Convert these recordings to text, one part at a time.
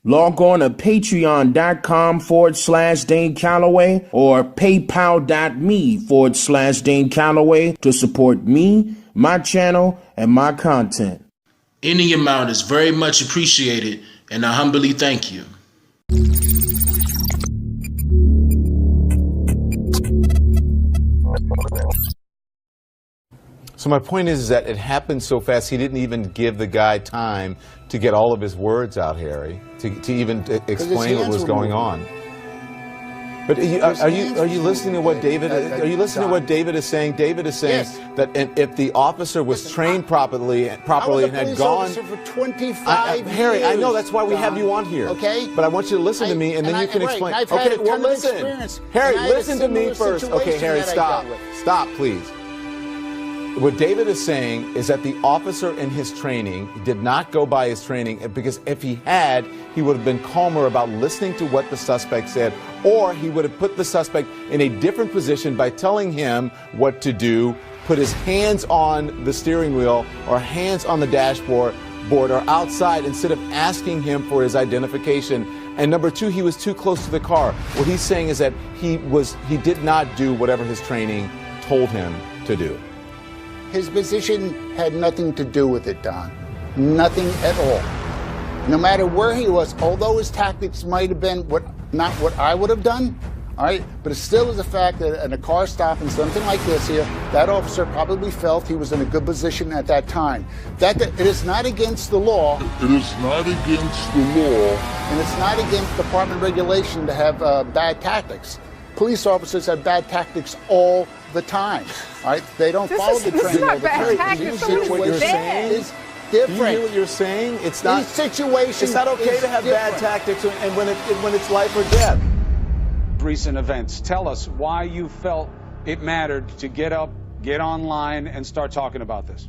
Log on to patreon.com/Dane Calloway or paypal.me/Dane Calloway to support me, my channel, and my content. Any amount is very much appreciated, and I humbly thank you. So my point is that it happened so fast, he didn't even give the guy time to get all of his words out, Harry, to even explain what was going on. But are you listening to what David? Are you listening to what David is saying? David is saying that if the officer was trained properly and had gone for 25 years. Harry, I know that's why we have you on here. Okay, but I want you to listen to me, and then you can explain. Okay, well listen, Harry, listen to me first. Okay, Harry, stop, please. What David is saying is that the officer in his training did not go by his training, because if he had, he would have been calmer about listening to what the suspect said, or he would have put the suspect in a different position by telling him what to do, put his hands on the steering wheel or hands on the dashboard or outside instead of asking him for his identification. And number two, he was too close to the car. What he's saying is that he did not do whatever his training told him to do. His position had nothing to do with it, Don. Nothing at all. No matter where he was, although his tactics might have been not what I would have done, all right, but it still is a fact that in a car stop and something like this here, that officer probably felt he was in a good position at that time. It is not against the law. It is not against the law. And it's not against department regulation to have bad tactics. Police officers have bad tactics all the time. All right, they don't follow the training. This is not bad tactics. What you're saying is different. Do you hear what you're saying? It's not. These situations. It's not okay to have bad tactics, and when it's life or death. Recent events. Tell us why you felt it mattered to get up, get online, and start talking about this.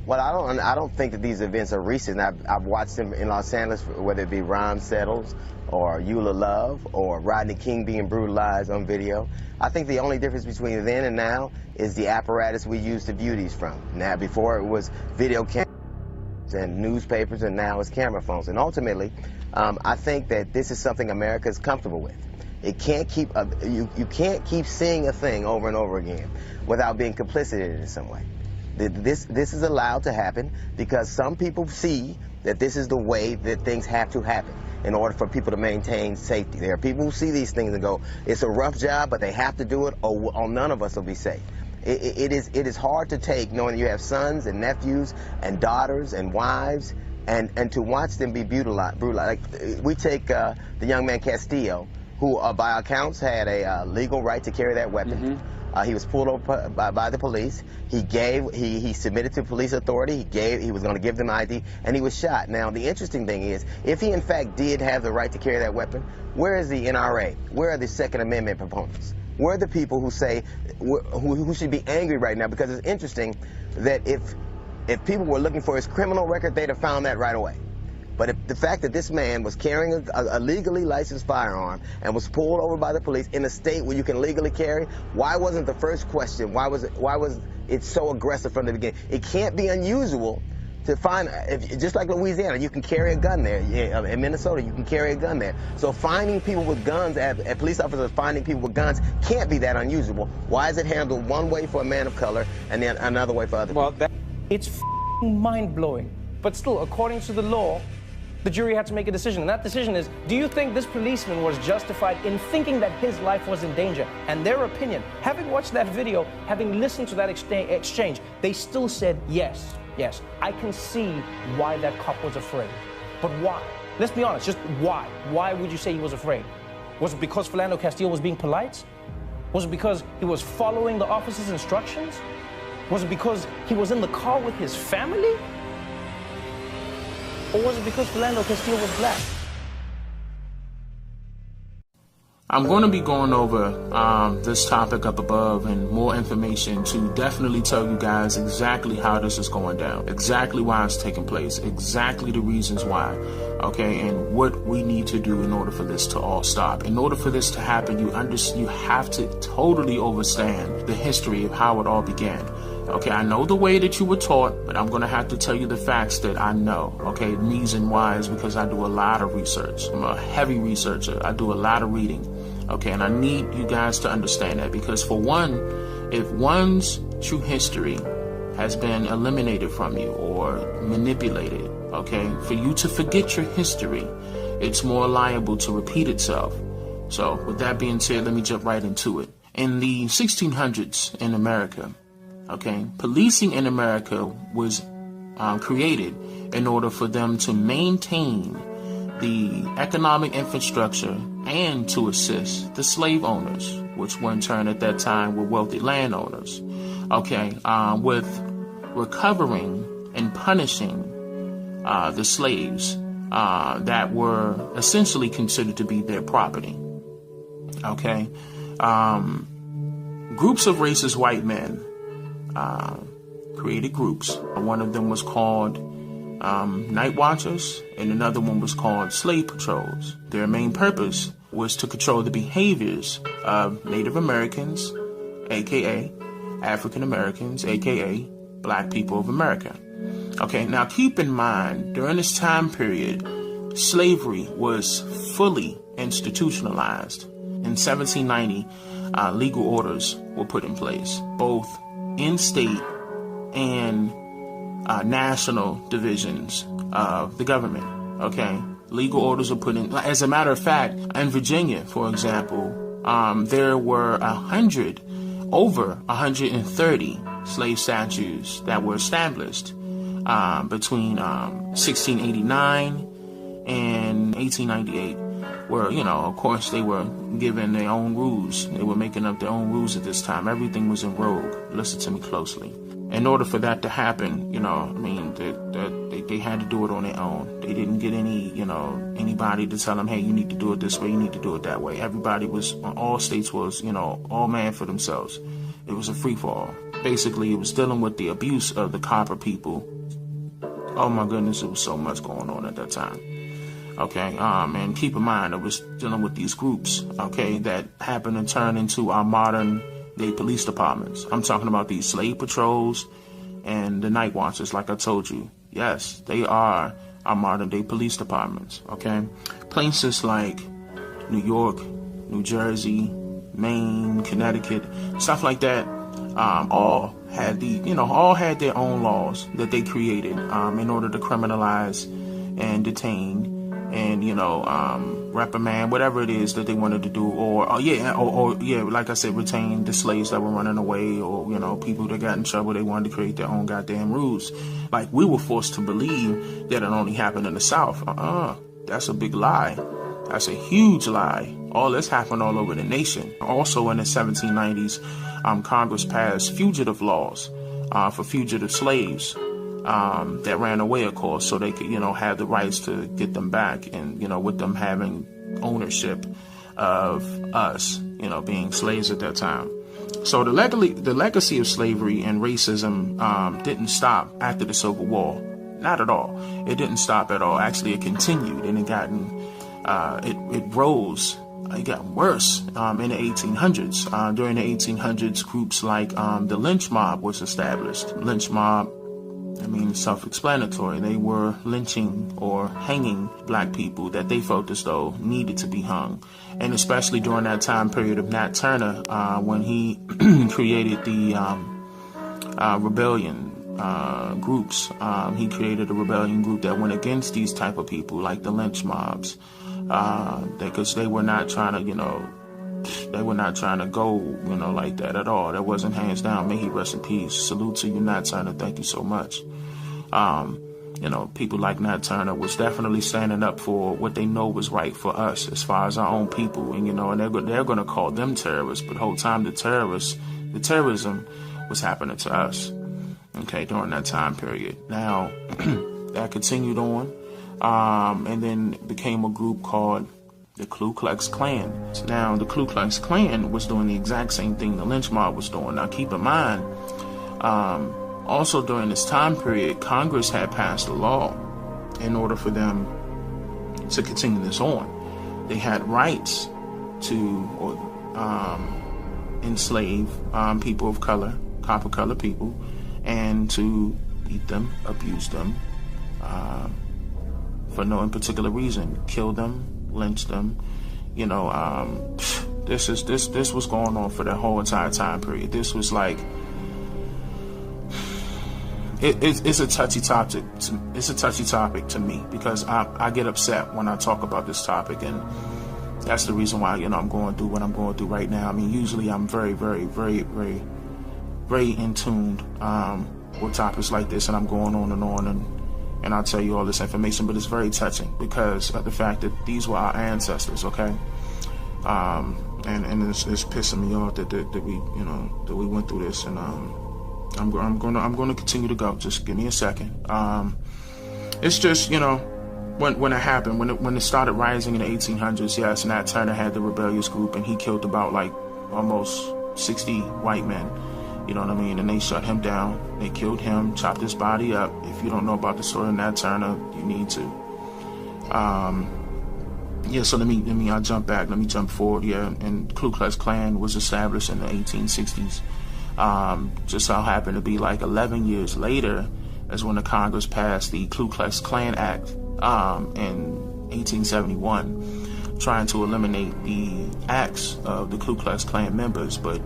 Well, I don't think that these events are recent. I've watched them in Los Angeles, whether it be Ron Settles or Eula Love or Rodney King being brutalized on video. I think the only difference between then and now is the apparatus we use to view these from. Now, before it was video cameras and newspapers, and now it's camera phones. And ultimately, I think that this is something America is comfortable with. It can't keep you can't keep seeing a thing over and over again without being complicit in it in some way. This is allowed to happen because some people see that this is the way that things have to happen in order for people to maintain safety. There are people who see these things and go, it's a rough job, but they have to do it, or none of us will be safe. It is hard to take, knowing you have sons and nephews and daughters and wives, and to watch them be brutalized. Like, we take the young man Castillo, who by accounts had a legal right to carry that weapon. Mm-hmm. He was pulled over by the police. He submitted to police authority. He was going to give them ID, and he was shot. Now, the interesting thing is, if he in fact did have the right to carry that weapon, where is the NRA? Where are the Second Amendment proponents? Where are the people who say who should be angry right now? Because it's interesting that if people were looking for his criminal record, they'd have found that right away. But if the fact that this man was carrying a legally licensed firearm and was pulled over by the police in a state where you can legally carry, why wasn't the first question, why was it so aggressive from the beginning? It can't be unusual to find, just like Louisiana, you can carry a gun there. In Minnesota, you can carry a gun there. So finding people with guns, police officers finding people with guns, can't be that unusual. Why is it handled one way for a man of color and then another way for other people? It's mind-blowing. But still, according to the law, the jury had to make a decision, and that decision is, do you think this policeman was justified in thinking that his life was in danger? And their opinion, having watched that video, having listened to that exchange, they still said, yes, I can see why that cop was afraid. But why? Let's be honest, just why? Why would you say he was afraid? Was it because Philando Castillo was being polite? Was it because he was following the officer's instructions? Was it because he was in the car with his family? Or was it because Philando Castillo was black? I'm going to be going over this topic up above and more information to definitely tell you guys exactly how this is going down, exactly why it's taking place, exactly the reasons why, okay, and what we need to do in order for this to all stop. In order for this to happen, you have to totally understand the history of how it all began. Okay, I know the way that you were taught, but I'm going to have to tell you the facts that I know. Okay, reason why is because I do a lot of research. I'm a heavy researcher. I do a lot of reading. Okay, and I need you guys to understand that, because for one, if one's true history has been eliminated from you or manipulated, okay, for you to forget your history, it's more liable to repeat itself. So with that being said, let me jump right into it. In the 1600s in America, okay, policing in America was created in order for them to maintain the economic infrastructure and to assist the slave owners, which were in turn at that time were wealthy landowners, okay, with recovering and punishing the slaves that were essentially considered to be their property. Okay, groups of racist white men created groups. One of them was called Night Watchers, and another one was called Slave Patrols. Their main purpose was to control the behaviors of Native Americans, aka African Americans, aka Black people of America. Okay, now keep in mind, during this time period, slavery was fully institutionalized. In 1790, legal orders were put in place, both in state and national divisions of the government. Okay, legal orders were put in. As a matter of fact, in Virginia, for example, there were over 130 slave statutes that were established between 1689 and 1898, where, you know, of course, they were given their own rules. They were making up their own rules at this time. Everything was in rogue. Listen to me closely. In order for that to happen, you know, I mean, they had to do it on their own. They didn't get anybody to tell them, hey, you need to do it this way, you need to do it that way. Everybody was, all states was, all man for themselves. It was a free-for-all. Basically, it was dealing with the abuse of the copper people. Oh my goodness, there was so much going on at that time. Okay, and keep in mind, it was dealing with these groups, okay, that happened to turn into our modern day police departments. I'm talking about these slave patrols and the night watchers, like I told you. Yes, they are our modern day police departments, okay? Places like New York, New Jersey, Maine, Connecticut, stuff like that, all had their own laws that they created in order to criminalize and detain and, reprimand, whatever it is that they wanted to do, or like I said, retain the slaves that were running away, or, people that got in trouble. They wanted to create their own goddamn rules. Like, we were forced to believe that it only happened in the South. That's a big lie. That's a huge lie. All this happened all over the nation. Also in the 1790s, Congress passed fugitive laws for fugitive slaves that ran away, of course, so they could, have the rights to get them back, and, with them having ownership of us, being slaves at that time. So the legacy of slavery and racism didn't stop after the Civil War. Not at all. It didn't stop at all. Actually, it continued, and it rose. It got worse in the 1800s. During the 1800s, groups like the lynch mob was established. Lynch mob, self-explanatory. They were lynching or hanging Black people that they felt as though needed to be hung. And especially during that time period of Nat Turner, when he created the rebellion groups. He created a rebellion group that went against these type of people, like the lynch mobs, because they were not trying to go, like that at all. That wasn't hands down. May he rest in peace. Salute to you, Nat Turner. Thank you so much. People like Nat Turner was definitely standing up for what they know was right for us, as far as our own people. And, and they're going to call them terrorists, but the whole time the terrorism was happening to us. Okay, during that time period. Now, that continued on, and then became a group called the Ku Klux Klan. Now, the Ku Klux Klan was doing the exact same thing the lynch mob was doing. Now, keep in mind, also during this time period, Congress had passed a law in order for them to continue this on. They had rights to enslave people of color, copper-colored people, and to beat them, abuse them, for no in particular reason, kill them, lynch them. You know, this was going on for the whole entire time period. This was like, it's a touchy topic. It's a touchy topic to me, because I get upset when I talk about this topic, and that's the reason why, you know, I'm going through what I'm going through right now. I mean, usually I'm very, very, very, very, very in tune with topics like this, and I'm going on, and I'll tell you all this information, but it's very touching because of the fact that these were our ancestors, okay? And it's pissing me off that we, you know, that we went through this, and I'm gonna continue to go. Just give me a second. It's just, you know, when it happened, when it started rising in the 1800s, yes, Nat Turner had the rebellious group, and he killed about like almost 60 white men. You know what I mean? And they shut him down. They killed him, chopped his body up. If you don't know about the story of Nat Turner, you need to. Yeah, so let me I'll jump back. Let me jump forward. Yeah, and Ku Klux Klan was established in the 1860s. Just so happened to be like 11 years later is when the Congress passed the Ku Klux Klan Act in 1871, trying to eliminate the acts of the Ku Klux Klan members. But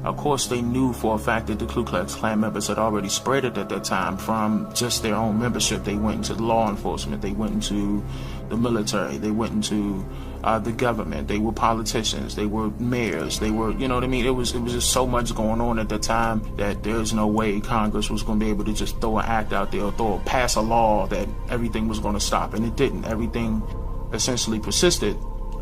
of course, they knew for a fact that the Ku Klux Klan members had already spread it at that time from just their own membership. They went into law enforcement. They went into the military. They went into the government. They were politicians. They were mayors. They were, you know what I mean? It was just so much going on at the time that there's no way Congress was going to be able to just throw an act out there or pass a law that everything was going to stop. And it didn't. Everything essentially persisted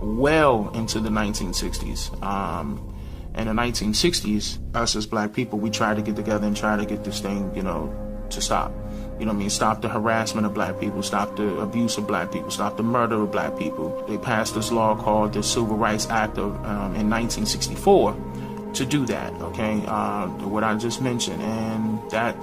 well into the 1960s. In the 1960s, us as black people, we tried to get together and try to get this thing, you know, to stop. You know what I mean? Stop the harassment of black people, stop the abuse of black people, stop the murder of black people. They passed this law called the Civil Rights Act of in 1964 to do that, okay? What I just mentioned, and that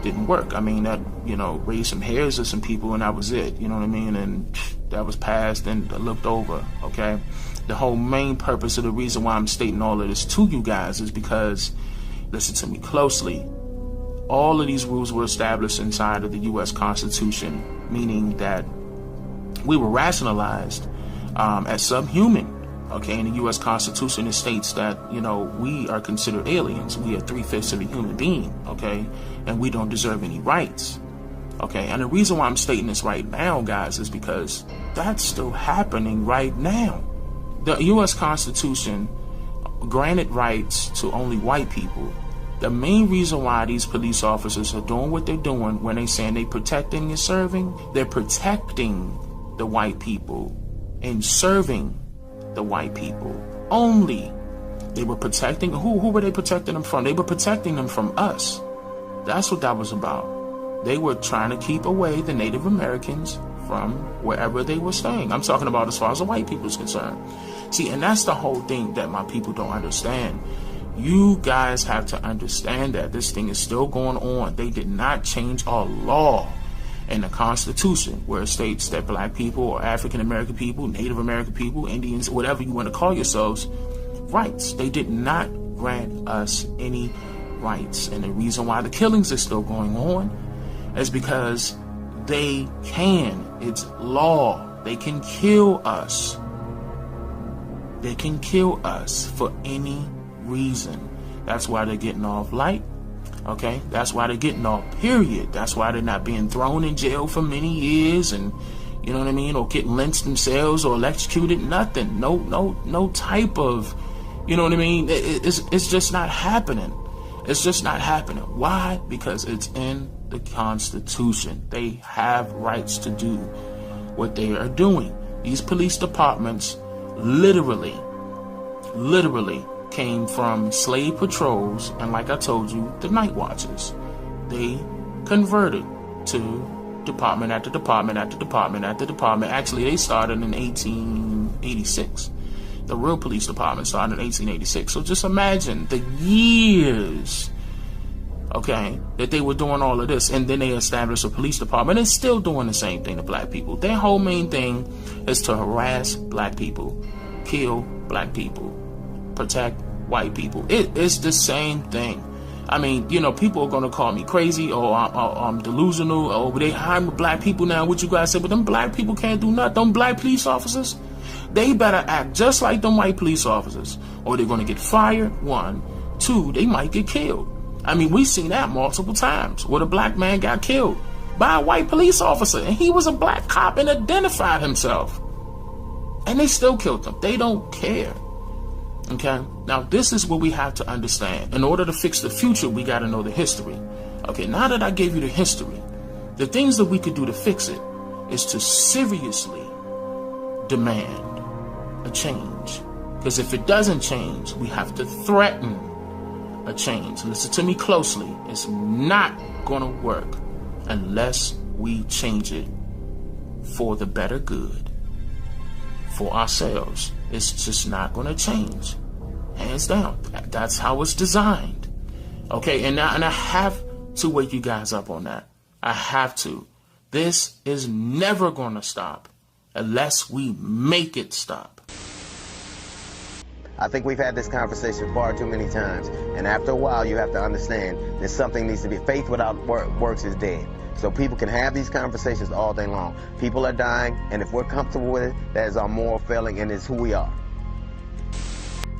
didn't work. I mean, that, you know, raised some hairs of some people, and that was it, you know what I mean? And that was passed and looked over, okay? The whole main purpose of the reason why I'm stating all of this to you guys is because, listen to me closely, all of these rules were established inside of the U.S. Constitution, meaning that we were rationalized as subhuman. Okay, in the U.S. Constitution, it states that, you know, we are considered aliens. We are 3/5 of a human being, okay, and we don't deserve any rights. Okay, and the reason why I'm stating this right now, guys, is because that's still happening right now. The U.S. Constitution granted rights to only white people. The main reason why these police officers are doing what they're doing when they're saying they're protecting and serving, they're protecting the white people and serving the white people only. They were protecting, who were they protecting them from? They were protecting them from us. That's what that was about. They were trying to keep away the Native Americans from wherever they were staying. I'm talking about as far as the white people is concerned. See, and that's the whole thing that my people don't understand. You guys have to understand that this thing is still going on. They did not change our law in the Constitution where it states that black people or African American people, Native American people, Indians, whatever you want to call yourselves, rights. They did not grant us any rights. And the reason why the killings are still going on is because they can. It's law. They can kill us. They can kill us for any reason. That's why they're getting off light. Okay, that's why they're getting off, period. That's why they're not being thrown in jail for many years and, you know what I mean, or getting lynched themselves or electrocuted. Nothing. No type of, you know what I mean? It's just not happening. It's just not happening. Why? Because it's in the Constitution. They have rights to do what they are doing. These police departments literally came from slave patrols and, like I told you, the night watches. They converted to department after department after department after department. Actually, they started in 1886. The real police department started in 1886. So just imagine the years, okay, that they were doing all of this, and then they established a police department and still doing the same thing to black people. Their whole main thing is to harass black people, kill black people, protect white people. It's the same thing. I mean, you know, people are going to call me crazy or I'm delusional or they hide with black people now. What you guys say, but them black people can't do nothing. Them black police officers, they better act just like them white police officers or they're going to get fired, 1. 2, they might get killed. I mean, we've seen that multiple times where the black man got killed by a white police officer and he was a black cop and identified himself. And they still killed him. They don't care. Okay? Now, this is what we have to understand. In order to fix the future, we got to know the history. Okay, now that I gave you the history, the things that we could do to fix it is to seriously demand a change. Because if it doesn't change, we have to threaten a change. Listen to me closely. It's not going to work unless we change it for the better good for ourselves. It's just not going to change. Hands down. That's how it's designed. Okay, and I have to wake you guys up on that. I have to. This is never going to stop unless we make it stop. I think we've had this conversation far too many times, and after a while you have to understand that something needs to be. Faith without works is dead. So people can have these conversations all day long. People are dying, and if we're comfortable with it, that is our moral failing and it's who we are.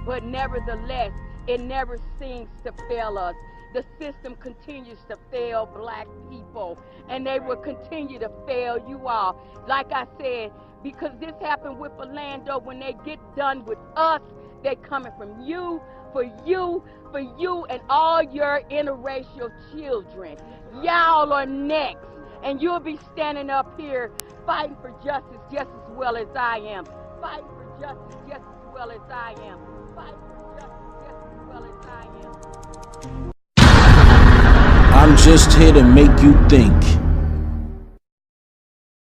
But nevertheless, it never seems to fail us. The system continues to fail black people, and they will continue to fail you all. Like I said, because this happened with Orlando, when they get done with us, they're coming from you, for you, and all your interracial children. Y'all are next, and you'll be standing up here fighting for justice just as well as I am. Fighting for justice just as well as I am. Fighting for justice just as well as I am. I'm just here to make you think.